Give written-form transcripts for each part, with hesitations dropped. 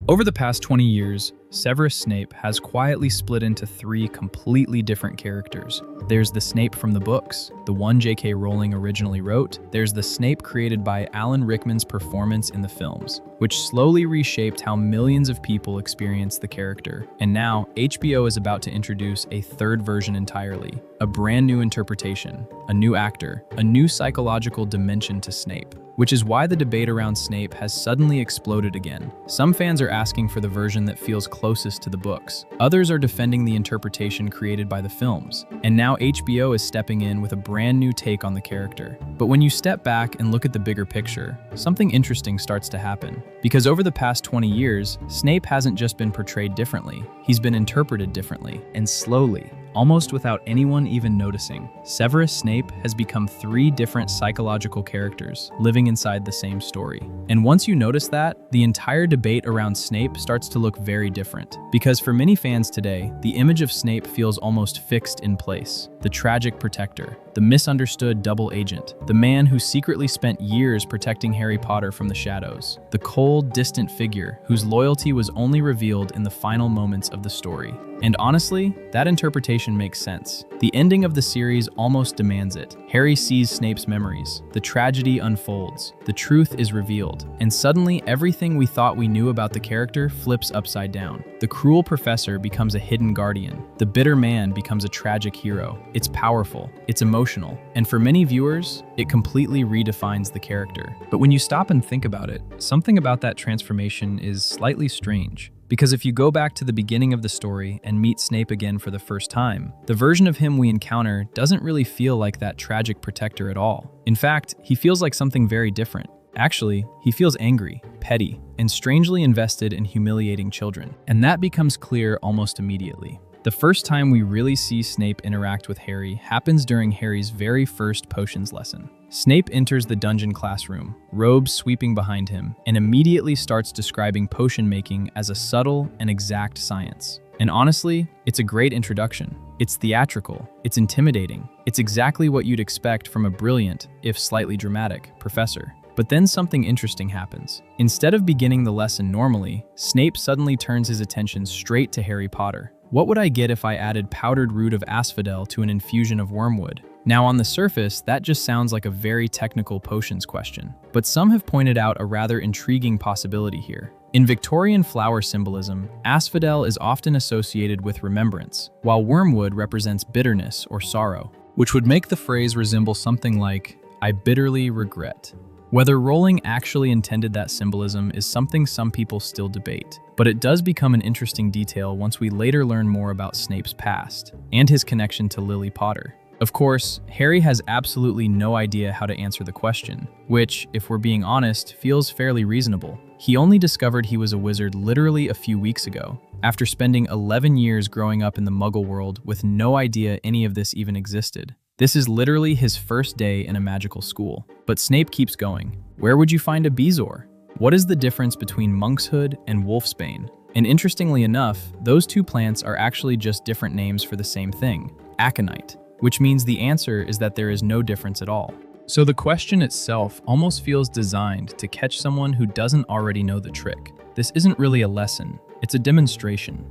Over the past 20 years, Severus Snape has quietly split into three completely different characters. There's the Snape from the books, the one J.K. Rowling originally wrote. There's the Snape created by Alan Rickman's performance in the films, which slowly reshaped how millions of people experience the character. And now, HBO is about to introduce a third version entirely, a brand new interpretation, a new actor, a new psychological dimension to Snape. Which is why the debate around Snape has suddenly exploded again. Some fans are asking for the version that feels closest to the books. Others are defending the interpretation created by the films. And now HBO is stepping in with a brand new take on the character. But when you step back and look at the bigger picture, something interesting starts to happen. Because over the past 20 years, Snape hasn't just been portrayed differently, he's been interpreted differently, and slowly, almost without anyone even noticing, Severus Snape has become three different psychological characters living inside the same story. And once you notice that, the entire debate around Snape starts to look very different. Because for many fans today, the image of Snape feels almost fixed in place. The tragic protector, the misunderstood double agent, the man who secretly spent years protecting Harry Potter from the shadows, the cold, distant figure whose loyalty was only revealed in the final moments of the story. And honestly, that interpretation makes sense. The ending of the series almost demands it. Harry sees Snape's memories, the tragedy unfolds, the truth is revealed, and suddenly everything we thought we knew about the character flips upside down. The cruel professor becomes a hidden guardian. The bitter man becomes a tragic hero. It's powerful, it's emotional, and for many viewers, it completely redefines the character. But when you stop and think about it, something about that transformation is slightly strange. Because if you go back to the beginning of the story and meet Snape again for the first time, the version of him we encounter doesn't really feel like that tragic protector at all. In fact, he feels like something very different. Actually, he feels angry, petty, and strangely invested in humiliating children. And that becomes clear almost immediately. The first time we really see Snape interact with Harry happens during Harry's very first potions lesson. Snape enters the dungeon classroom, robes sweeping behind him, and immediately starts describing potion making as a subtle and exact science. And honestly, it's a great introduction. It's theatrical, it's intimidating, it's exactly what you'd expect from a brilliant, if slightly dramatic, professor. But then something interesting happens. Instead of beginning the lesson normally, Snape suddenly turns his attention straight to Harry Potter. What would I get if I added powdered root of asphodel to an infusion of wormwood? Now on the surface, that just sounds like a very technical potions question. But some have pointed out a rather intriguing possibility here. In Victorian flower symbolism, asphodel is often associated with remembrance, while wormwood represents bitterness or sorrow, which would make the phrase resemble something like, "I bitterly regret." Whether Rowling actually intended that symbolism is something some people still debate, but it does become an interesting detail once we later learn more about Snape's past and his connection to Lily Potter. Of course, Harry has absolutely no idea how to answer the question, which, if we're being honest, feels fairly reasonable. He only discovered he was a wizard literally a few weeks ago, after spending 11 years growing up in the Muggle world with no idea any of this even existed. This is literally his first day in a magical school. But Snape keeps going. Where would you find a Bezoar? What is the difference between monkshood and wolfsbane? And interestingly enough, those two plants are actually just different names for the same thing, aconite, which means the answer is that there is no difference at all. So the question itself almost feels designed to catch someone who doesn't already know the trick. This isn't really a lesson, it's a demonstration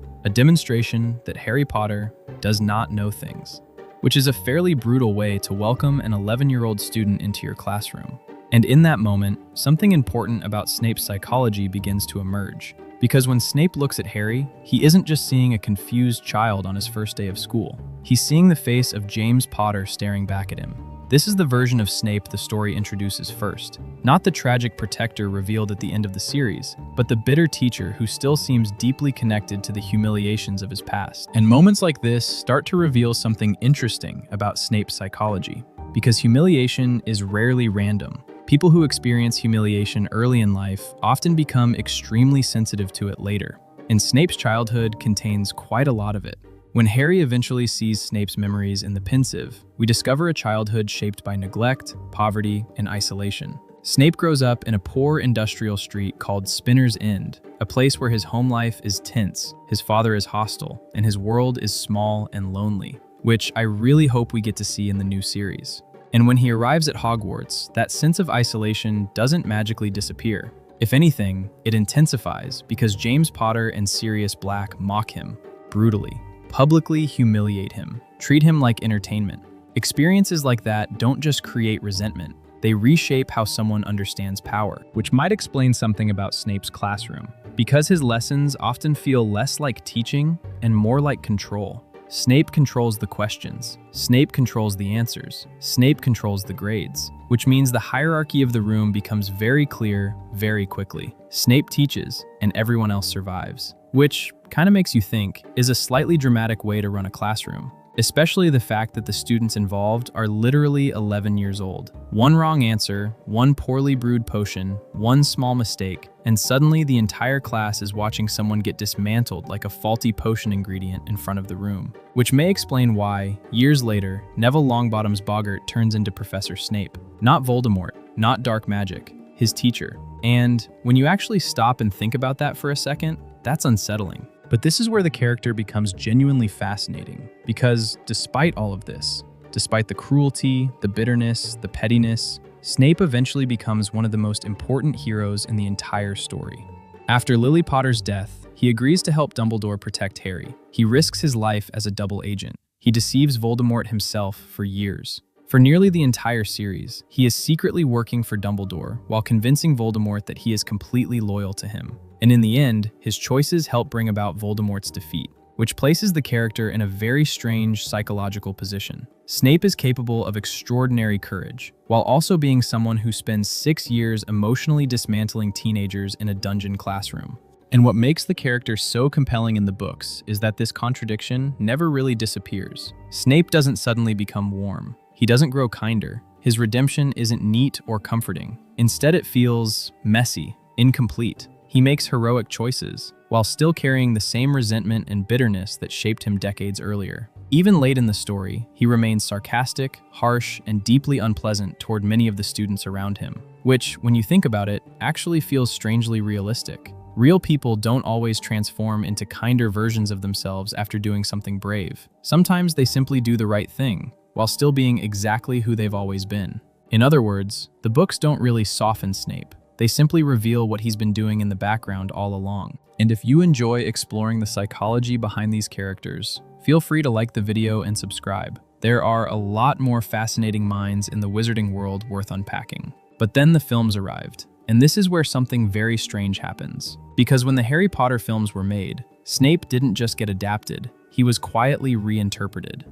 that Harry Potter does not know things. Which is a fairly brutal way to welcome an 11-year-old student into your classroom. And in that moment, something important about Snape's psychology begins to emerge. Because when Snape looks at Harry, he isn't just seeing a confused child on his first day of school. He's seeing the face of James Potter staring back at him. This is the version of Snape the story introduces first. Not the tragic protector revealed at the end of the series, but the bitter teacher who still seems deeply connected to the humiliations of his past. And moments like this start to reveal something interesting about Snape's psychology. Because humiliation is rarely random. People who experience humiliation early in life often become extremely sensitive to it later. And Snape's childhood contains quite a lot of it. When Harry eventually sees Snape's memories in the Pensieve, we discover a childhood shaped by neglect, poverty, and isolation. Snape grows up in a poor industrial street called Spinner's End, a place where his home life is tense, his father is hostile, and his world is small and lonely, which I really hope we get to see in the new series. And when he arrives at Hogwarts, that sense of isolation doesn't magically disappear. If anything, it intensifies because James Potter and Sirius Black mock him brutally, publicly humiliate him, treat him like entertainment. Experiences like that don't just create resentment, they reshape how someone understands power, which might explain something about Snape's classroom. Because his lessons often feel less like teaching and more like control. Snape controls the questions, Snape controls the answers, Snape controls the grades, which means the hierarchy of the room becomes very clear very quickly. Snape teaches, and everyone else survives, which kind of makes you think, is a slightly dramatic way to run a classroom. Especially the fact that the students involved are literally 11 years old. One wrong answer, one poorly brewed potion, one small mistake, and suddenly the entire class is watching someone get dismantled like a faulty potion ingredient in front of the room. Which may explain why, years later, Neville Longbottom's Boggart turns into Professor Snape. Not Voldemort, not dark magic, his teacher. And when you actually stop and think about that for a second, that's unsettling. But this is where the character becomes genuinely fascinating, because despite all of this, despite the cruelty, the bitterness, the pettiness, Snape eventually becomes one of the most important heroes in the entire story. After Lily Potter's death, he agrees to help Dumbledore protect Harry. He risks his life as a double agent. He deceives Voldemort himself for years. For nearly the entire series, he is secretly working for Dumbledore while convincing Voldemort that he is completely loyal to him. And in the end, his choices help bring about Voldemort's defeat, which places the character in a very strange psychological position. Snape is capable of extraordinary courage, while also being someone who spends 6 years emotionally dismantling teenagers in a dungeon classroom. And what makes the character so compelling in the books is that this contradiction never really disappears. Snape doesn't suddenly become warm. He doesn't grow kinder. His redemption isn't neat or comforting. Instead, it feels messy, incomplete. He makes heroic choices, while still carrying the same resentment and bitterness that shaped him decades earlier. Even late in the story, he remains sarcastic, harsh, and deeply unpleasant toward many of the students around him, which, when you think about it, actually feels strangely realistic. Real people don't always transform into kinder versions of themselves after doing something brave. Sometimes they simply do the right thing, while still being exactly who they've always been. In other words, the books don't really soften Snape. They simply reveal what he's been doing in the background all along. And if you enjoy exploring the psychology behind these characters, feel free to like the video and subscribe. There are a lot more fascinating minds in the wizarding world worth unpacking. But then the films arrived, and this is where something very strange happens. Because when the Harry Potter films were made, Snape didn't just get adapted, he was quietly reinterpreted.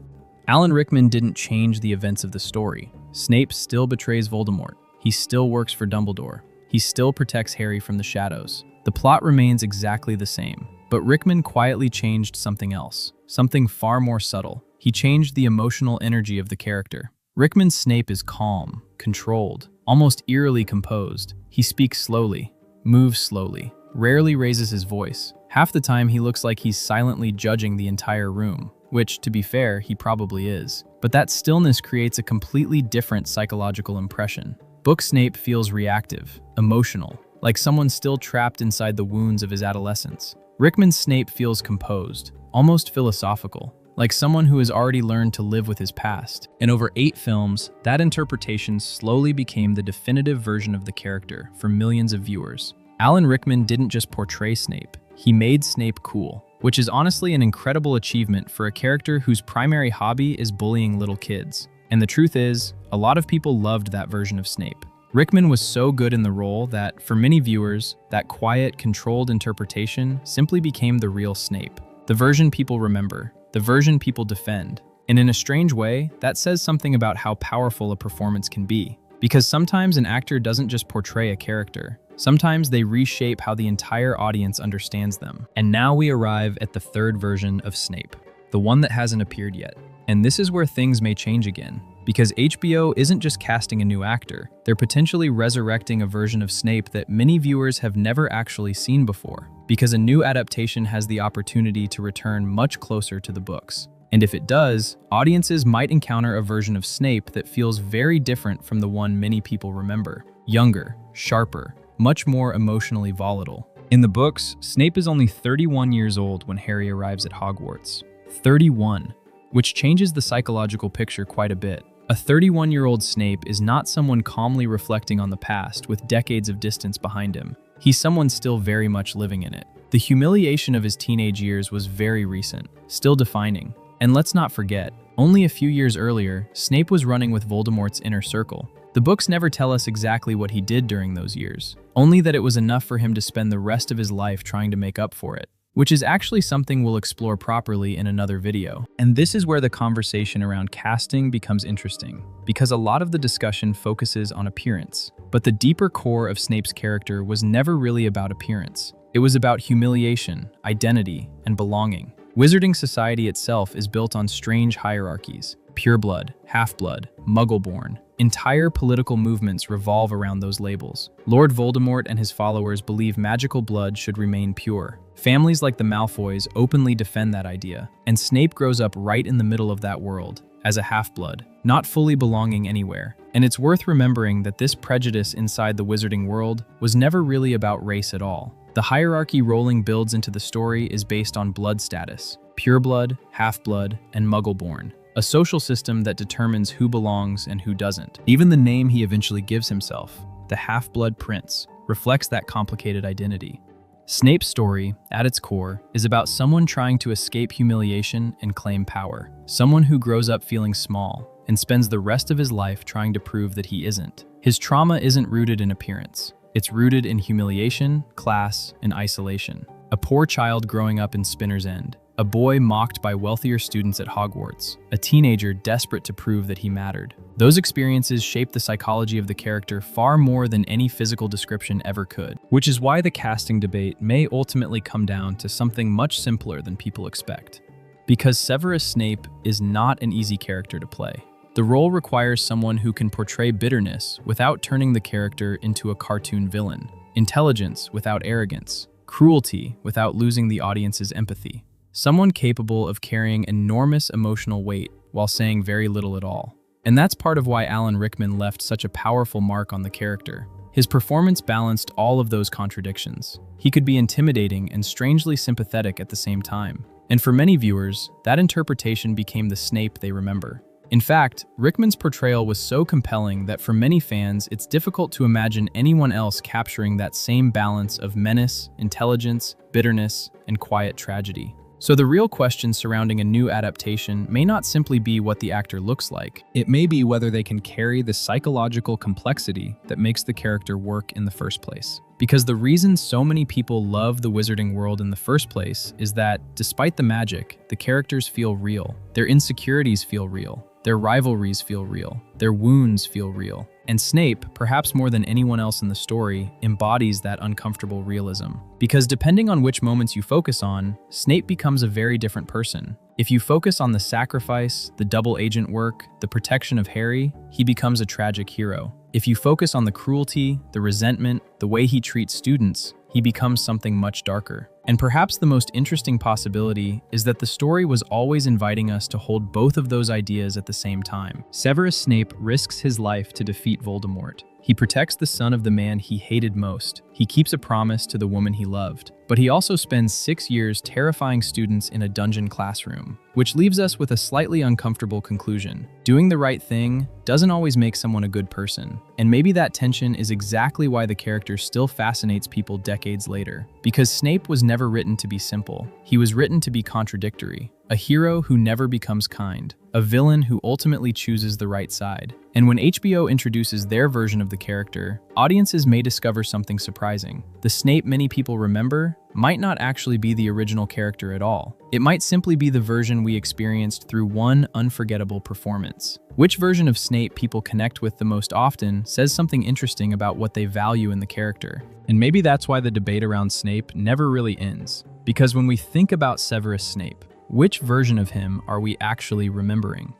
Alan Rickman didn't change the events of the story. Snape still betrays Voldemort. He still works for Dumbledore. He still protects Harry from the shadows. The plot remains exactly the same, but Rickman quietly changed something else, something far more subtle. He changed the emotional energy of the character. Rickman's Snape is calm, controlled, almost eerily composed. He speaks slowly, moves slowly, rarely raises his voice. Half the time he looks like he's silently judging the entire room, which, to be fair, he probably is. But that stillness creates a completely different psychological impression. Book Snape feels reactive, emotional, like someone still trapped inside the wounds of his adolescence. Rickman's Snape feels composed, almost philosophical, like someone who has already learned to live with his past. And over 8 films, that interpretation slowly became the definitive version of the character for millions of viewers. Alan Rickman didn't just portray Snape, he made Snape cool, which is honestly an incredible achievement for a character whose primary hobby is bullying little kids. And the truth is, a lot of people loved that version of Snape. Rickman was so good in the role that, for many viewers, that quiet, controlled interpretation simply became the real Snape. The version people remember, the version people defend. And in a strange way, that says something about how powerful a performance can be. Because sometimes an actor doesn't just portray a character. Sometimes they reshape how the entire audience understands them. And now we arrive at the third version of Snape, the one that hasn't appeared yet. And this is where things may change again, because HBO isn't just casting a new actor, they're potentially resurrecting a version of Snape that many viewers have never actually seen before, because a new adaptation has the opportunity to return much closer to the books. And if it does, audiences might encounter a version of Snape that feels very different from the one many people remember. Younger, sharper, much more emotionally volatile. In the books, Snape is only 31 years old when Harry arrives at Hogwarts. 31. Which changes the psychological picture quite a bit. A 31-year-old Snape is not someone calmly reflecting on the past with decades of distance behind him. He's someone still very much living in it. The humiliation of his teenage years was very recent, still defining. And let's not forget, only a few years earlier, Snape was running with Voldemort's inner circle. The books never tell us exactly what he did during those years, only that it was enough for him to spend the rest of his life trying to make up for it, which is actually something we'll explore properly in another video. And this is where the conversation around casting becomes interesting, because a lot of the discussion focuses on appearance. But the deeper core of Snape's character was never really about appearance. It was about humiliation, identity, and belonging. Wizarding society itself is built on strange hierarchies: pureblood, half-blood, muggle-born. Entire political movements revolve around those labels. Lord Voldemort and his followers believe magical blood should remain pure. Families like the Malfoys openly defend that idea, and Snape grows up right in the middle of that world, as a half-blood, not fully belonging anywhere. And it's worth remembering that this prejudice inside the wizarding world was never really about race at all. The hierarchy Rowling builds into the story is based on blood status: pureblood, half-blood, and muggle-born. A social system that determines who belongs and who doesn't. Even the name he eventually gives himself, the Half-Blood Prince, reflects that complicated identity. Snape's story, at its core, is about someone trying to escape humiliation and claim power. Someone who grows up feeling small and spends the rest of his life trying to prove that he isn't. His trauma isn't rooted in appearance. It's rooted in humiliation, class, and isolation. A poor child growing up in Spinner's End. A boy mocked by wealthier students at Hogwarts, a teenager desperate to prove that he mattered. Those experiences shape the psychology of the character far more than any physical description ever could, which is why the casting debate may ultimately come down to something much simpler than people expect. Because Severus Snape is not an easy character to play. The role requires someone who can portray bitterness without turning the character into a cartoon villain, intelligence without arrogance, cruelty without losing the audience's empathy. Someone capable of carrying enormous emotional weight while saying very little at all. And that's part of why Alan Rickman left such a powerful mark on the character. His performance balanced all of those contradictions. He could be intimidating and strangely sympathetic at the same time. And for many viewers, that interpretation became the Snape they remember. In fact, Rickman's portrayal was so compelling that for many fans, it's difficult to imagine anyone else capturing that same balance of menace, intelligence, bitterness, and quiet tragedy. So the real question surrounding a new adaptation may not simply be what the actor looks like. It may be whether they can carry the psychological complexity that makes the character work in the first place. Because the reason so many people love the wizarding world in the first place is that, despite the magic, the characters feel real. Their insecurities feel real. Their rivalries feel real. Their wounds feel real. And Snape, perhaps more than anyone else in the story, embodies that uncomfortable realism. Because depending on which moments you focus on, Snape becomes a very different person. If you focus on the sacrifice, the double agent work, the protection of Harry, he becomes a tragic hero. If you focus on the cruelty, the resentment, the way he treats students, he becomes something much darker. And perhaps the most interesting possibility is that the story was always inviting us to hold both of those ideas at the same time. Severus Snape risks his life to defeat Voldemort. He protects the son of the man he hated most. He keeps a promise to the woman he loved. But he also spends 6 years terrifying students in a dungeon classroom, which leaves us with a slightly uncomfortable conclusion. Doing the right thing doesn't always make someone a good person. And maybe that tension is exactly why the character still fascinates people decades later. Because Snape was never written to be simple. He was written to be contradictory. A hero who never becomes kind. A villain who ultimately chooses the right side. And when HBO introduces their version of the character, audiences may discover something surprising. The Snape many people remember might not actually be the original character at all. It might simply be the version we experienced through one unforgettable performance. Which version of Snape people connect with the most often says something interesting about what they value in the character. And maybe that's why the debate around Snape never really ends. Because when we think about Severus Snape, which version of him are we actually remembering?